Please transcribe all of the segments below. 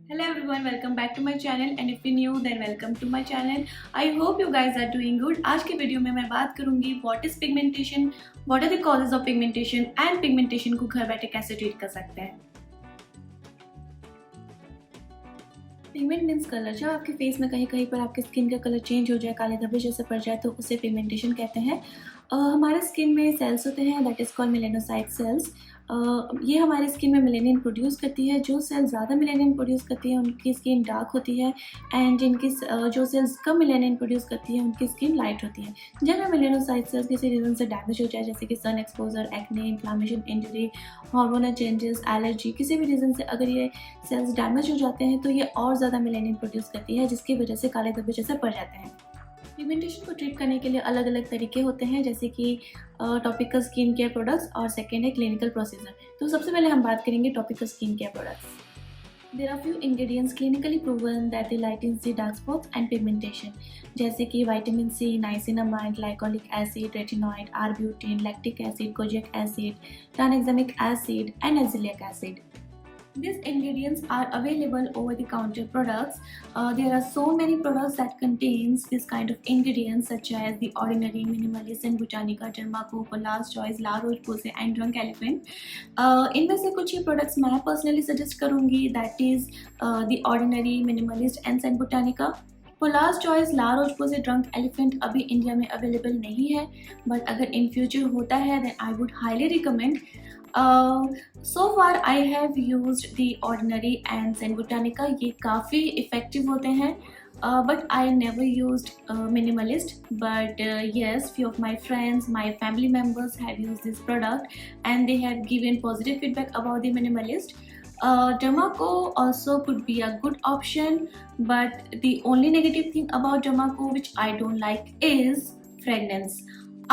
Hello everyone, welcome back to my channel and if you're new then welcome to my channel. I hope you guys are doing good. आज के video में मैं बात करूंगी what is pigmentation, what are the causes of pigmentation and pigmentation को घर बैठे कैसे ट्रीट कर सकते हैं. Pigment means colour. जब आपके फेस में कहीं कहीं पर आपके स्किन का कलर चेंज हो जाए, काले धब्बे जैसे पड़ जाए तो उसे पिगमेंटेशन कहते हैं. हमारे स्किन में सेल्स होते हैं that is called melanocyte sales. ये हमारी स्किन में मेलेनिन प्रोड्यूस करती है. जो सेल्स ज़्यादा मेलेनिन प्रोड्यूस करती है उनकी स्किन डार्क होती है एंड जिनकी जो सेल्स कम मेलेनिन प्रोड्यूस करती है उनकी स्किन लाइट होती है. जब ये मेलेनोसाइट सेल्स किसी रीज़न से डैमेज हो जाए जैसे कि sun exposure, acne, inflammation, injury, hormonal changes, allergy, किसी भी रीज़न से अगर ये सेल्स डैमेज हो जाते हैं तो ये और ज़्यादा मेलेनिन प्रोड्यूस करती है जिसकी वजह से काले धब्बे जैसे पड़ जाते हैं. पिगमेंटेशन को ट्रीट करने के लिए अलग अलग तरीके होते हैं जैसे कि टॉपिकल स्किन केयर प्रोडक्ट्स और सेकेंड है क्लिनिकल प्रोसीजर. तो सबसे पहले हम बात करेंगे topical skin care products. There are few ingredients clinically proven that they lighten the dark spots and pigmentation जैसे कि vitamin C, niacinamide, glycolic acid, retinoid, arbutin, lactic acid, kojic acid, tranexamic acid and azelaic acid. These ingredients are available over the counter products. There are so many products that contains this kind of ingredients such as The Ordinary, Minimalist and Botanica, Dermaco, Paula's Choice, La Roche-Posay and Drunk Elephant. इनमें से कुछ ही products मैं personally suggest करूँगी that is The Ordinary, Minimalist and Saint Botanica. Paula's Choice, La Roche Posay, drunk elephant अभी India में available नहीं है but अगर इन फ्यूचर होता है then I would highly recommend. So far I have used the ordinary and Saint Botanica. ये काफ़ी effective होते हैं but I never used Minimalist but yes few of my friends, my family members have used this product and they have given positive feedback about the minimalist. Dermaco also could be a good option but the only negative thing about Dermaco which I don't like is fragrance.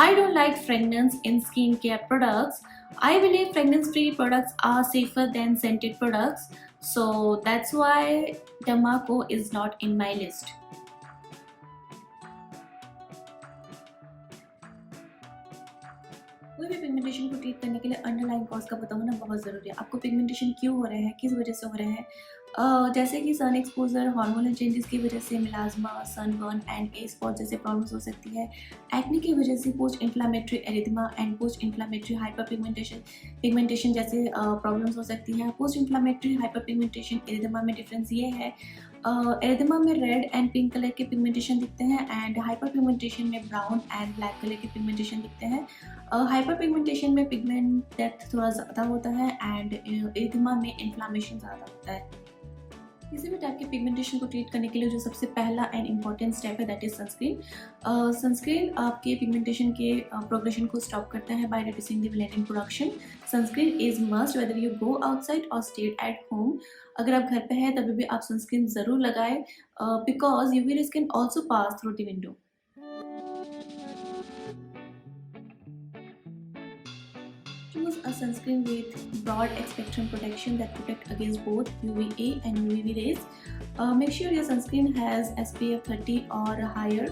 I don't like fragrance in skincare products. I believe fragrance-free products are safer than scented products, so that's why Dermaco is not in my list. कोई भी pigmentation को treat करने के लिए underline cause का पता होना बहुत ज़रूरी है. आपको पिगमेंटेशन क्यों हो रहे हैं, किस वजह से हो रहे हैं. जैसे कि सन एक्सपोजर, हार्मोनल चेंजेस की वजह से मिलाज्मा, सनबर्न एंड ए स्पॉट जैसे प्रॉब्लम्स हो सकती है. एक्ने की वजह से post inflammatory erythema and post inflammatory hyper pigmentation जैसे प्रॉब्लम्स हो सकती है. Post inflammatory hyper pigmentation erythema में डिफरेंस ये है एरिथमा में रेड एंड पिंक कलर के पिगमेंटेशन दिखते हैं एंड हाइपर पिगमेंटेशन में ब्राउन एंड ब्लैक कलर के पिगमेंटेशन दिखते हैं. हाइपर पिगमेंटेशन में पिगमेंट डेप्थ थोड़ा ज़्यादा होता है एंड एरिथमा में इन्फ्लामेशन ज़्यादा होता है. किसी भी टाइप के पिगमेंटेशन को ट्रीट करने के लिए जो सबसे पहला एंड इम्पॉर्टेंट स्टेप है दैट इज सनस्क्रीन. सनस्क्रीन आपके पिगमेंटेशन के प्रोग्रेशन को स्टॉप करता है by reducing the melanin production. Sunscreen is must whether you go outside और स्टे एट होम. अगर आप घर पे हैं तभी भी आप सनस्क्रीन ज़रूर लगाएं because UV rays can also pass through the window. Choose a sunscreen with broad spectrum protection that protect against both UVA and UVB rays. Make sure your sunscreen has SPF 30 or higher.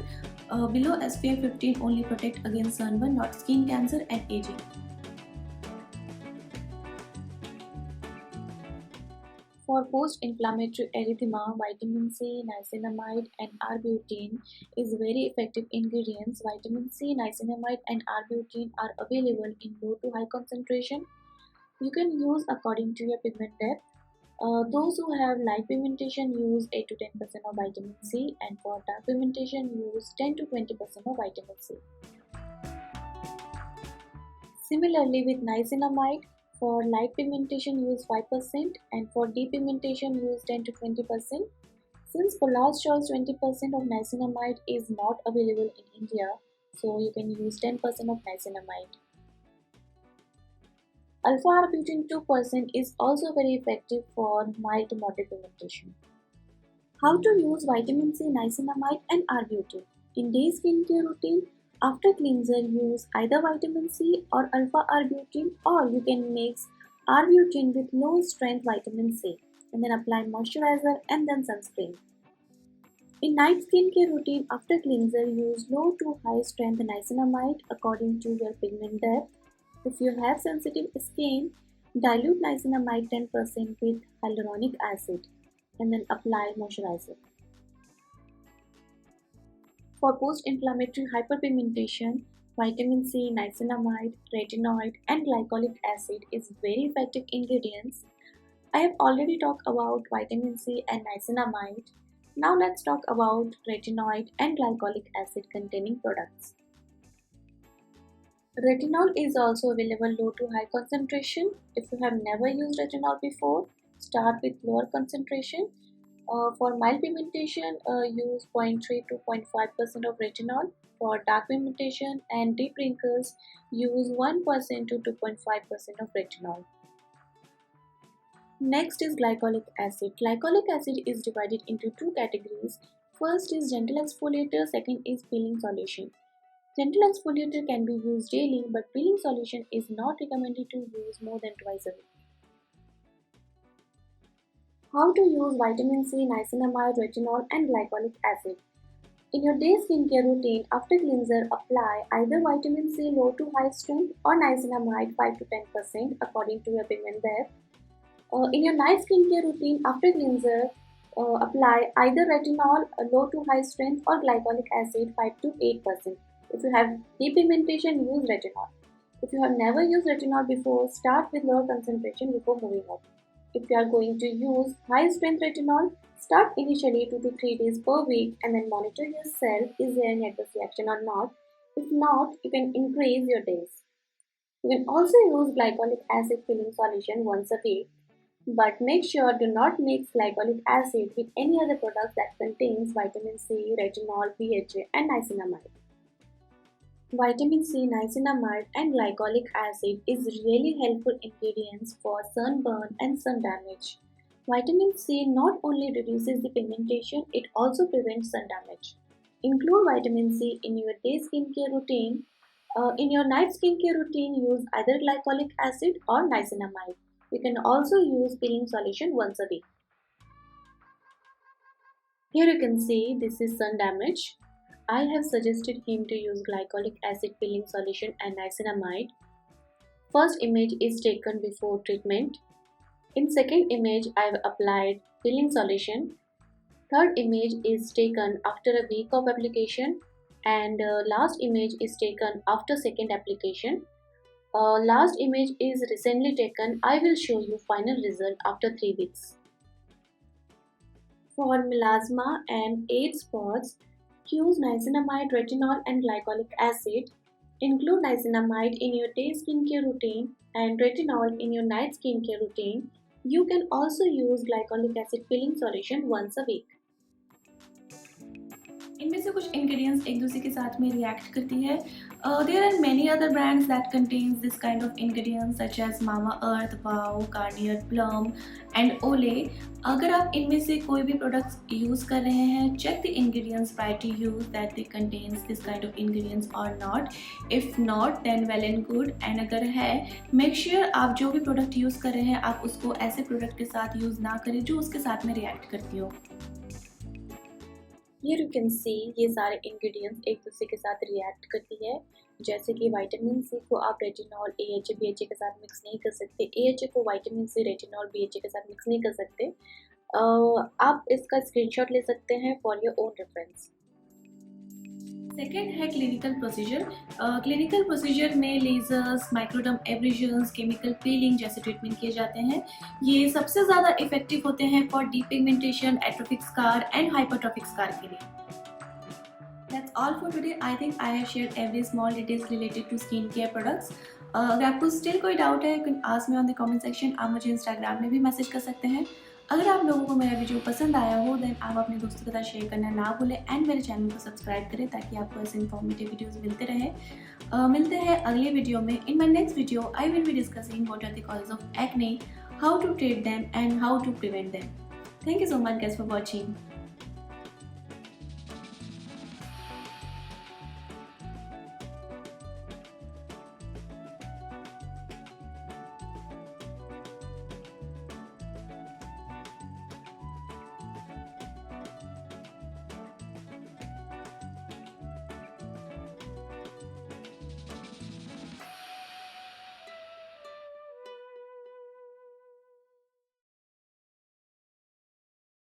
Below SPF 15 only protect against sunburn, not skin cancer and aging. For post-inflammatory erythema, vitamin C, niacinamide and arbutin is very effective ingredients. Vitamin C, niacinamide and arbutin are available in low to high concentration. You can use according to your pigment depth. Those who have light pigmentation use 8 to 10% of vitamin C and for dark pigmentation use 10 to 20% of vitamin C. Similarly with niacinamide, for light pigmentation use 5% and for deep pigmentation use 10 to 20%. Since Paula's Choice 20% of niacinamide is not available in India, so you can use 10% of niacinamide. Alpha-arbutin 2% is also very effective for mild to moderate pigmentation. How to use vitamin C, niacinamide and arbutin? In day skincare routine, after cleanser use either vitamin C or alpha-arbutin or you can mix arbutin with low strength vitamin C and then apply moisturizer and then sunscreen. In night skincare routine after cleanser use low to high strength niacinamide according to your pigment depth. If you have sensitive skin, Dilute niacinamide 10% with hyaluronic acid and then apply moisturizer. For post-inflammatory hyperpigmentation, vitamin C, niacinamide, retinoid, and glycolic acid is very effective ingredients. I have already talked about vitamin C and niacinamide. Now let's talk about retinoid and glycolic acid containing products. Retinol is also available low to high concentration. If you have never used retinol before, start with lower concentration. For mild pigmentation, use 0.3 to 0.5% of retinol. For dark pigmentation and deep wrinkles, use 1% to 2.5% of retinol. Next is glycolic acid. Glycolic acid is divided into two categories. First is gentle exfoliator, second is peeling solution. Gentle exfoliator can be used daily, but peeling solution is not recommended to use more than twice a week. How to use vitamin C, niacinamide, retinol, and glycolic acid. In your day skincare routine, after cleanser, apply either vitamin C low to high strength or niacinamide 5 to 10% according to your pigment depth. In your night skincare routine, after cleanser, apply either retinol low to high strength or glycolic acid 5 to 8%. If you have depigmentation, use retinol. If you have never used retinol before, start with lower concentration before moving up. If you are going to use high strength retinol, start initially 2 to 3 days per week and then monitor yourself, is there any adverse reaction or not. If not, you can increase your days. You can also use glycolic acid filling solution once a week, but make sure do not mix glycolic acid with any other products that contains vitamin C, retinol, BHA and niacinamide. Vitamin C, niacinamide and glycolic acid is really helpful ingredients for sunburn and sun damage. Vitamin C not only reduces the pigmentation, it also prevents sun damage. Include vitamin C in your day skincare routine. In your night skincare routine, use either glycolic acid or niacinamide. You can also use peeling solution once a week. Here you can see this is sun damage. I have suggested him to use glycolic acid peeling solution and niacinamide. First image is taken before treatment. In second image, I have applied peeling solution. Third image is taken after a week of application, and last image is taken after second application. Last image is recently taken. I will show you final result after 3 weeks. For melasma and age spots, use niacinamide, retinol and glycolic acid. Include niacinamide in your day skincare routine and retinol in your night skincare routine. You can also use glycolic acid peeling solution once a week. इनमें से कुछ ingredients एक दूसरे के साथ में react करती है. There are many other brands that contains this kind of ingredients such as Mamaearth, Wow, Garnier, Plum and Olay. अगर आप इनमें से कोई भी प्रोडक्ट्स यूज़ कर रहे हैं, check the ingredients prior to use that they contains this kind of ingredients or not. If not, then well and good. And अगर है, make sure आप जो भी प्रोडक्ट यूज़ कर रहे हैं, आप उसको ऐसे प्रोडक्ट के साथ यूज़ ना करें जो उसके साथ में रिएक्ट करती हो. Here you can see ये सारे इंग्रेडिएंट्स एक दूसरे के साथ रिएक्ट करती है. जैसे कि विटामिन सी को आप रेटिनॉल, AHA, BHA के साथ मिक्स नहीं कर सकते. AHA को विटामिन सी, रेटिनॉल, BHA के साथ मिक्स नहीं कर सकते. आप इसका स्क्रीनशॉट ले सकते हैं for your own reference. Second है क्लिनिकल प्रोसीजर. क्लिनिकल प्रोसीजर में लेजर्स, माइक्रोडर्म एब्रेजन्स, केमिकल पीलिंग जैसे ट्रीटमेंट किए जाते हैं. ये सबसे ज़्यादा इफेक्टिव होते हैं for depigmentation, atrophic scar and hypertrophic scar के लिए. That's all for today. I think I have shared every small details related to skincare products. अगर आपको स्टिल कोई डाउट है, you can ask me on the comment section. आप मुझे Instagram में भी मैसेज कर सकते हैं. अगर आप लोगों को मेरा वीडियो पसंद आया हो, देन आप अपने दोस्तों के साथ शेयर करना ना भूलें एंड मेरे चैनल को सब्सक्राइब करें ताकि आपको ऐसे इन्फॉर्मेटिव वीडियोस मिलते रहे. मिलते हैं अगले वीडियो में. In my next video I will be discussing what are the causes of acne, how to treat them and how to prevent them. Thank you so much guys for watching.